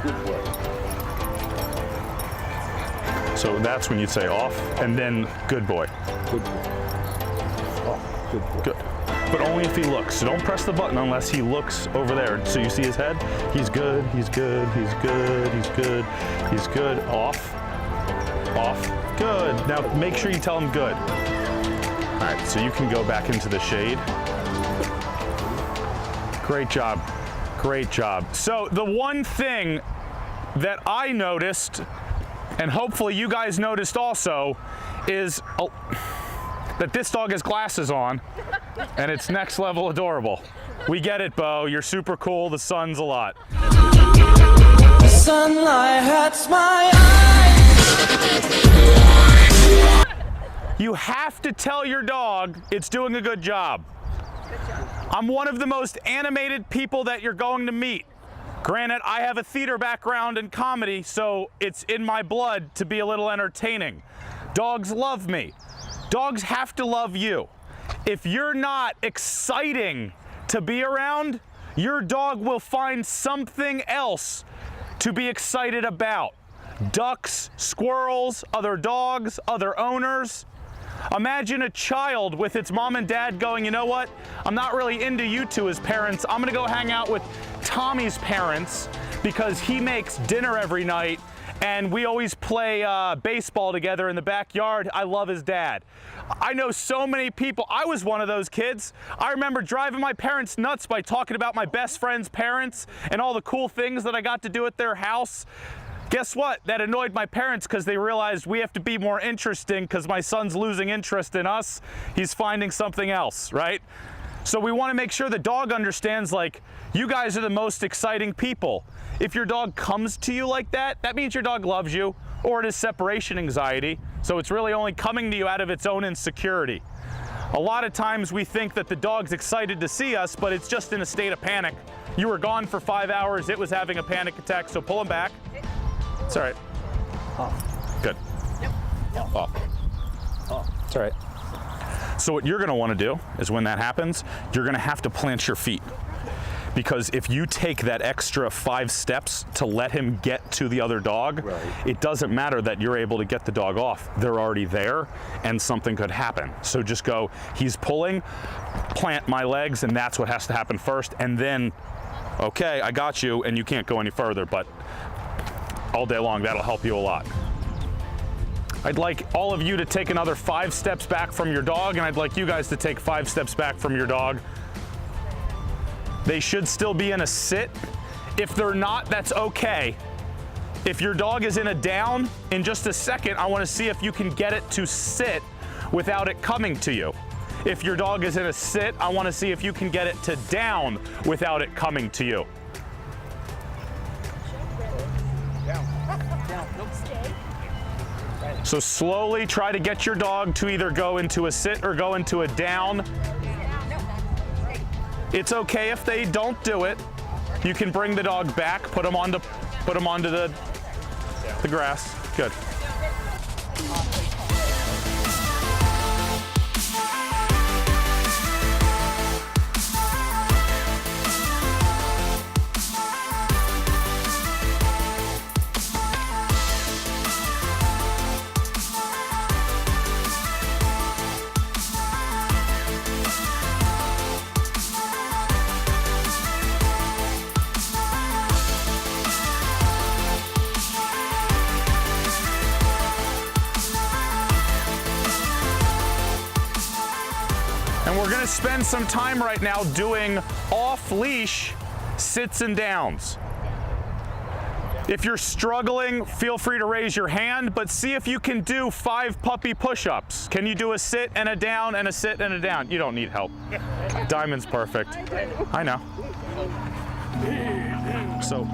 Good boy. So that's when you'd say off, and then good boy. Good boy. Oh, good boy. Good. But only if he looks. So don't press the button unless he looks over there. So you see his head? He's good, he's good, he's good, he's good, he's good. Off. Off. Good. Now make sure you tell him good. All right, so you can go back into the shade. Great job. Great job. So the one thing that I noticed, and hopefully you guys noticed also, is that this dog has glasses on, and it's next level adorable. We get it, Bo. You're super cool. The sun's a lot. The sunlight hurts my eyes. You have to tell your dog it's doing a good job. I'm one of the most animated people that you're going to meet. Granted, I have a theater background in comedy, so it's in my blood to be a little entertaining. Dogs love me. Dogs have to love you. If you're not exciting to be around, your dog will find something else to be excited about. Ducks, squirrels, other dogs, other owners. Imagine a child with its mom and dad going, you know what? I'm not really into you two as parents. I'm gonna go hang out with Tommy's parents because he makes dinner every night and we always play baseball together in the backyard. I love his dad. I know so many people. I was one of those kids. I remember driving my parents nuts by talking about my best friend's parents and all the cool things that I got to do at their house. Guess what? That annoyed my parents because they realized we have to be more interesting because my son's losing interest in us. He's finding something else, right? So we want to make sure the dog understands, like, you guys are the most exciting people. If your dog comes to you like that, that means your dog loves you, or it is separation anxiety. So it's really only coming to you out of its own insecurity. A lot of times we think that the dog's excited to see us, but it's just in a state of panic. You were gone for 5 hours, it was having a panic attack, so pull him back. It's all right. Off. Good. Yep. Off. Off. It's all right. So what you're gonna wanna do is when that happens, you're gonna have to plant your feet. Because if you take that extra 5 steps to let him get to the other dog, right, it doesn't matter that you're able to get the dog off. They're already there and something could happen. So just go, he's pulling, plant my legs, and that's what has to happen first. And then, okay, I got you, and you can't go any further, but all day long, that'll help you a lot. I'd like all of you to take another 5 steps back from your dog, and I'd like you guys to take 5 steps back from your dog. They should still be in a sit. If they're not, that's okay. If your dog is in a down, in just a second, I want to see if you can get it to sit without it coming to you. If your dog is in a sit, I want to see if you can get it to down without it coming to you. So slowly try to get your dog to either go into a sit or go into a down. It's okay if they don't do it. You can bring the dog back, put him onto the grass. Good. And we're gonna spend some time right now doing off-leash sits and downs. If you're struggling, feel free to raise your hand, but see if you can do 5 puppy push-ups. Can you do a sit and a down and a sit and a down? You don't need help. Diamond's perfect. I know. So.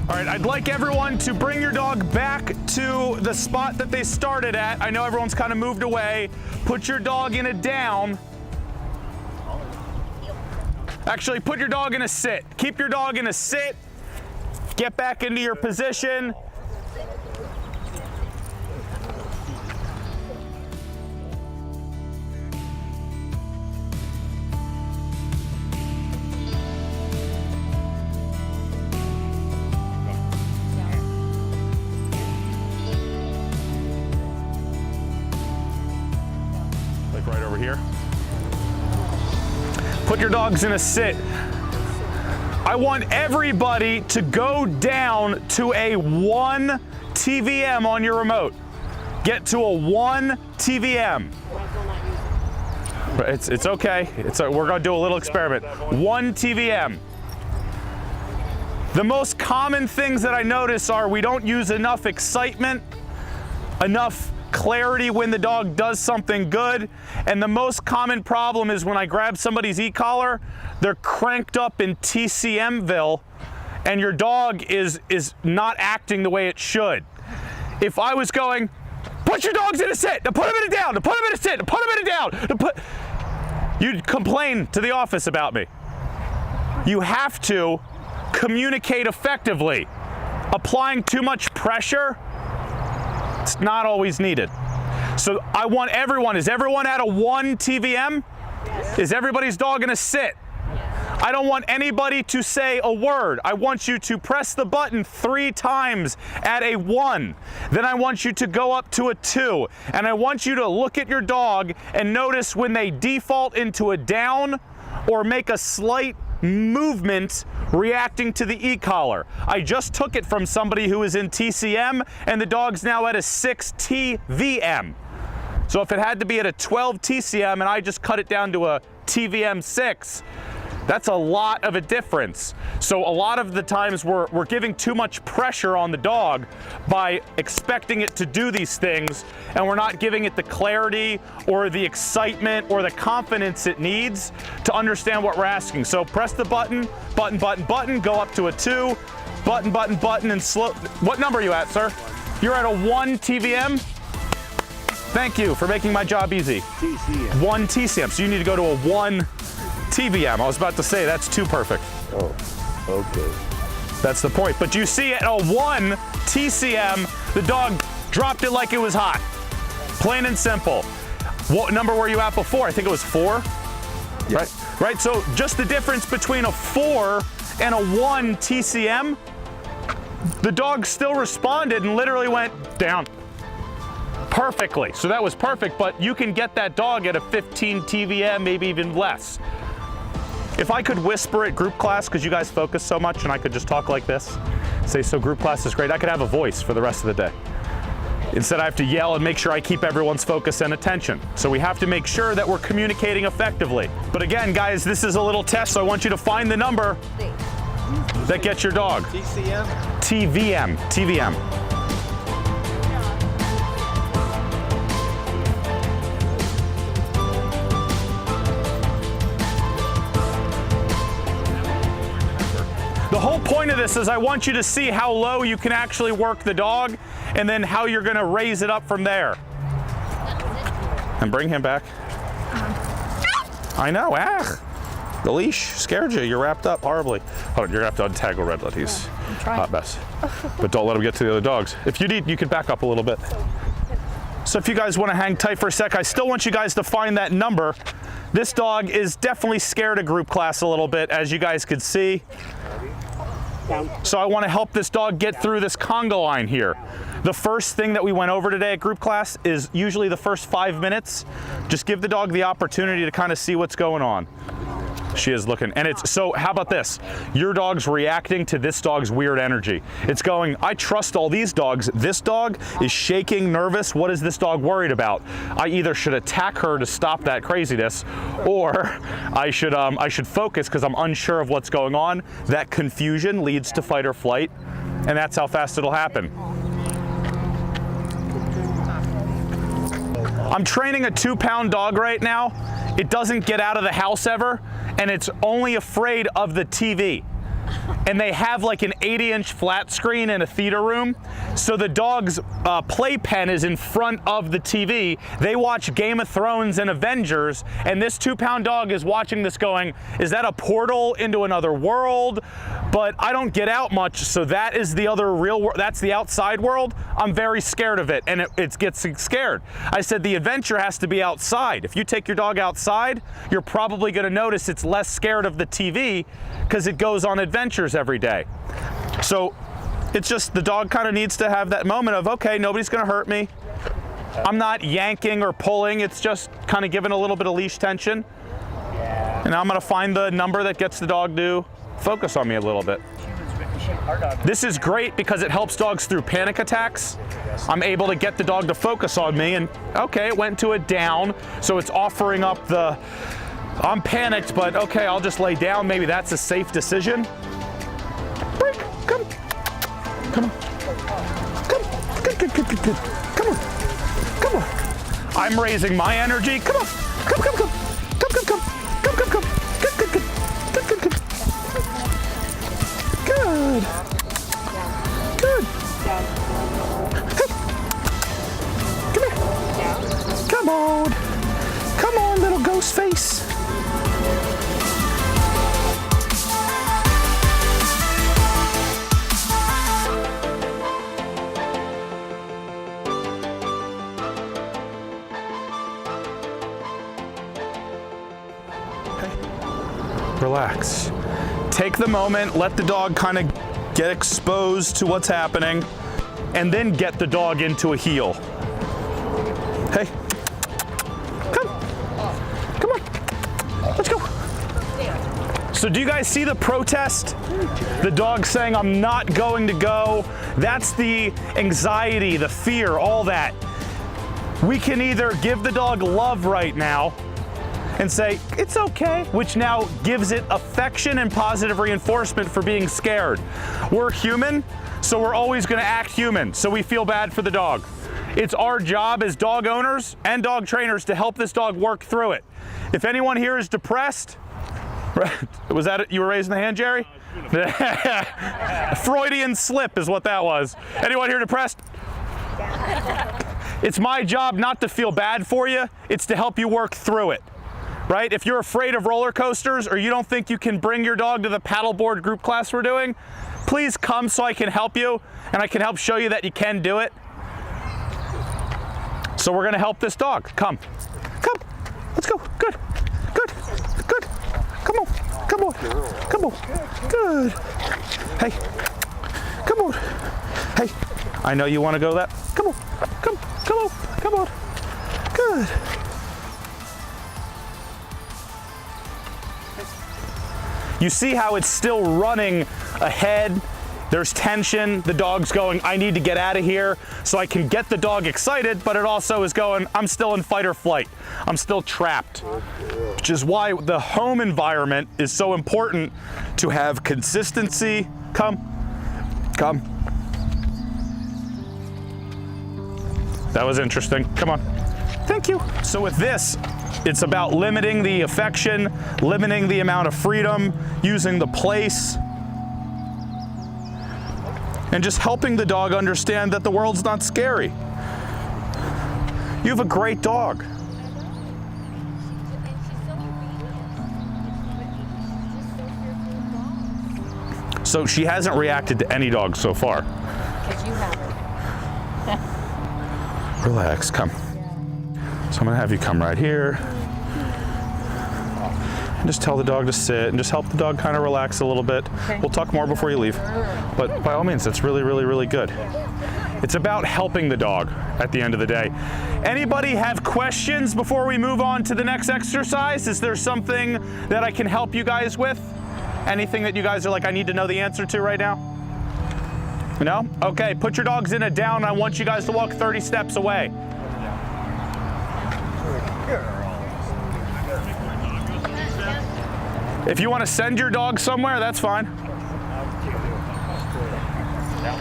All right, I'd like everyone to bring your dog back to the spot that they started at. I know everyone's kind of moved away. Put your dog in a down. Actually, put your dog in a sit. Keep your dog in a sit. Get back into your position. Like right over here. Put your dogs in a sit. I want everybody to go down to a 1 TVM on your remote. Get to a 1 TVM. It's okay. We're gonna do a little experiment. 1 TVM. The most common things that I notice are we don't use enough excitement, enough clarity when the dog does something good, and the most common problem is when I grab somebody's e-collar, they're cranked up in TCMville, and your dog is not acting the way it should. If I was going, put your dogs in a sit, to put them in a down, to put them in a sit, to put them in a down, you'd complain to the office about me. You have to communicate effectively. Applying too much pressure, it's not always needed. So I want everyone, is everyone at a 1 TVM? Yes. Is everybody's dog gonna sit? Yes. I don't want anybody to say a word. I want you to press the button 3 times at a 1. Then I want you to go up to a 2. And I want you to look at your dog and notice when they default into a down or make a slight movement reacting to the e-collar. I just took it from somebody who was in TCM, and the dog's now at a 6 TVM. So if it had to be at a 12 TCM and I just cut it down to a TVM 6, that's a lot of a difference. So a lot of the times we're giving too much pressure on the dog by expecting it to do these things, and we're not giving it the clarity or the excitement or the confidence it needs to understand what we're asking. So press the button, button, button, button, go up to a 2, button, button, button, and slow. What number are you at, sir? You're at a 1 TVM? Thank you for making my job easy. TCM. 1 TCM, so you need to go to a 1 TVM. I was about to say, that's too perfect. Oh, okay. That's the point. But you see at a 1 TCM, the dog dropped it like it was hot. Plain and simple. What number were you at before? I think it was 4? Yes. Right? So just the difference between a 4 and a 1 TCM, the dog still responded and literally went down. Perfectly. So that was perfect, but you can get that dog at a 15 TVM, maybe even less. If I could whisper at group class, because you guys focus so much, and I could just talk like this, say, so group class is great, I could have a voice for the rest of the day. Instead, I have to yell and make sure I keep everyone's focus and attention. So we have to make sure that we're communicating effectively. But again, guys, this is a little test, so I want you to find the number that gets your dog. TCM? TVM. TVM. The whole point of this is I want you to see how low you can actually work the dog and then how you're gonna raise it up from there. And bring him back. I know, the leash scared you. You're wrapped up horribly. Oh, you're gonna have to untangle Red Lid. He's a hot mess. But don't let him get to the other dogs. If you need, you can back up a little bit. So if you guys wanna hang tight for a sec, I still want you guys to find that number. This dog is definitely scared of group class a little bit, as you guys could see. So I want to help this dog get through this conga line here. The first thing that we went over today at group class is usually the first 5 minutes. Just give the dog the opportunity to kind of see what's going on. She is looking, and it's, so how about this? Your dog's reacting to this dog's weird energy. It's going, I trust all these dogs. This dog is shaking, nervous. What is this dog worried about? I either should attack her to stop that craziness, or I should focus because I'm unsure of what's going on. That confusion leads to fight or flight, and that's how fast it'll happen. I'm training a 2-pound dog right now. It doesn't get out of the house ever, and it's only afraid of the TV. and they have like an 80-inch flat screen in a theater room. So the dog's playpen is in front of the TV. They watch Game of Thrones and Avengers, and this 2-pound dog is watching this going, is that a portal into another world? But I don't get out much, so that is the other real world. That's the outside world. I'm very scared of it, and it gets scared. I said the adventure has to be outside. If you take your dog outside, you're probably gonna notice it's less scared of the TV because it goes on adventures every day. So it's just the dog kind of needs to have that moment of, okay, nobody's gonna hurt me. I'm not yanking or pulling. It's just kind of giving a little bit of leash tension. And I'm gonna find the number that gets the dog to focus on me a little bit. This is great because it helps dogs through panic attacks. I'm able to get the dog to focus on me, and okay, it went to a down, so it's offering up the, I'm panicked, but okay, I'll just lay down. Maybe that's a safe decision. Break, come, come on, come, good, good, good, good, good, come on, come on. I'm raising my energy. Come on, come, come, come, come, come, come, come, come, come, good, good, good, good, good, good. Good. Good. Hey. Come here. Come on. Come on, little ghost face. Hey. Relax. Take the moment, let the dog kind of get exposed to what's happening, and then get the dog into a heel. Hey, come on, let's go. So do you guys see the protest? The dog saying, I'm not going to go. That's the anxiety, the fear, all that. We can either give the dog love right now and say, it's okay, which now gives it affection and positive reinforcement for being scared. We're human, so we're always gonna act human, so we feel bad for the dog. It's our job as dog owners and dog trainers to help this dog work through it. If anyone here is depressed, was that it? You were raising the hand, Jerry? Freudian slip is what that was. Anyone here depressed? It's my job not to feel bad for you, it's to help you work through it. Right? If you're afraid of roller coasters or you don't think you can bring your dog to the paddleboard group class we're doing, please come so I can help you and I can help show you that you can do it. So we're gonna help this dog. Come, come, let's go. Good, good, good. Come on, come on, come on. Good. Hey, come on. Hey, I know you wanna go that. Come on, come on, come on. Good. You see how it's still running ahead. There's tension. The dog's going, I need to get out of here. So I can get the dog excited, but it also is going, I'm still in fight or flight. I'm still trapped. Which is why the home environment is so important to have consistency. Come, come. That was interesting. Come on. Thank you. So with this, it's about limiting the affection, limiting the amount of freedom, using the place, and just helping the dog understand that the world's not scary. You have a great dog. So she hasn't reacted to any dog so far. Because you haven't. Relax, come. So I'm gonna have you come right here. And just tell the dog to sit and just help the dog kind of relax a little bit. Okay. We'll talk more before you leave. But by all means, that's really, really, really good. It's about helping the dog at the end of the day. Anybody have questions before we move on to the next exercise? Is there something that I can help you guys with? Anything that you guys are like, I need to know the answer to right now? No? Okay, put your dogs in a down. I want you guys to walk 30 steps away. If you want to send your dog somewhere, that's fine.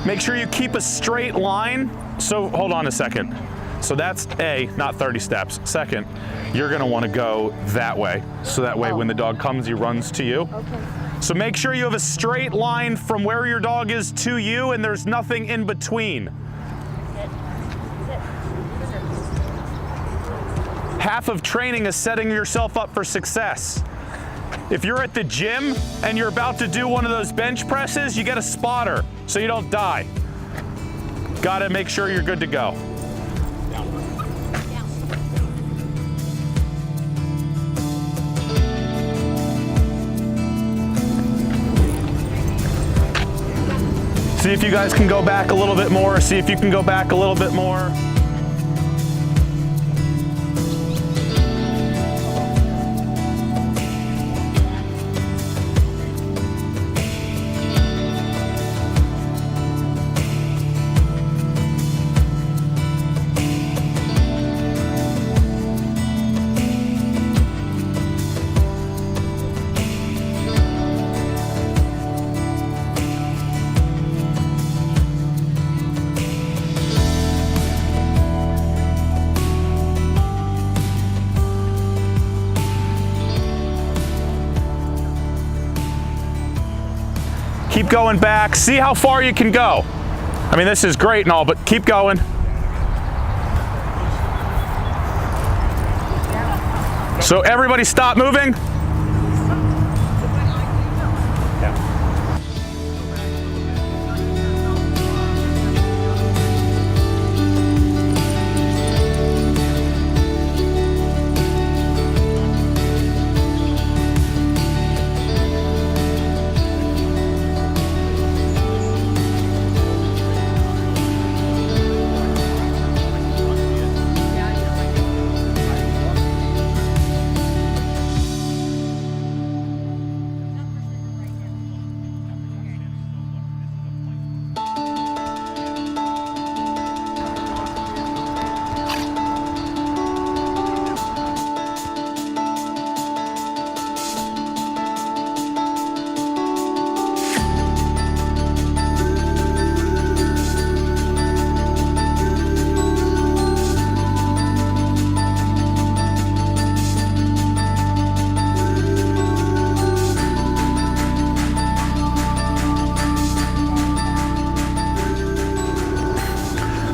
Make sure you keep a straight line. So hold on a second. So that's A, not 30 steps. Second, you're gonna want to go that way. So that way when the dog comes, he runs to you. Okay. So make sure you have a straight line from where your dog is to you and there's nothing in between. Half of training is setting yourself up for success. If you're at the gym and you're about to do one of those bench presses, you get a spotter so you don't die. Gotta make sure you're good to go. See if you guys can go back a little bit more. See if you can go back a little bit more. Keep going back. See how far you can go. I mean, this is great and all, but keep going. So everybody stop moving.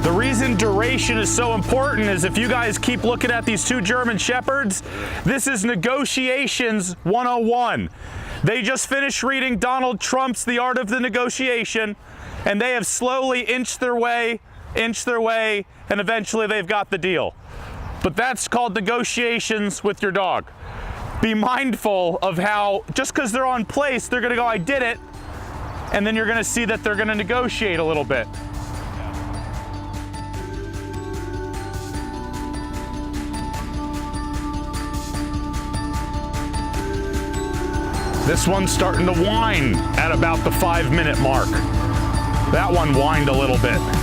The reason duration is so important is if you guys keep looking at these two German Shepherds, this is negotiations 101. They just finished reading Donald Trump's The Art of the Negotiation, and they have slowly inched their way, and eventually they've got the deal. But that's called negotiations with your dog. Be mindful of how, just because they're on place, they're gonna go, I did it, and then you're gonna see that they're gonna negotiate a little bit. This one's starting to whine at about the 5-minute mark. That one whined a little bit.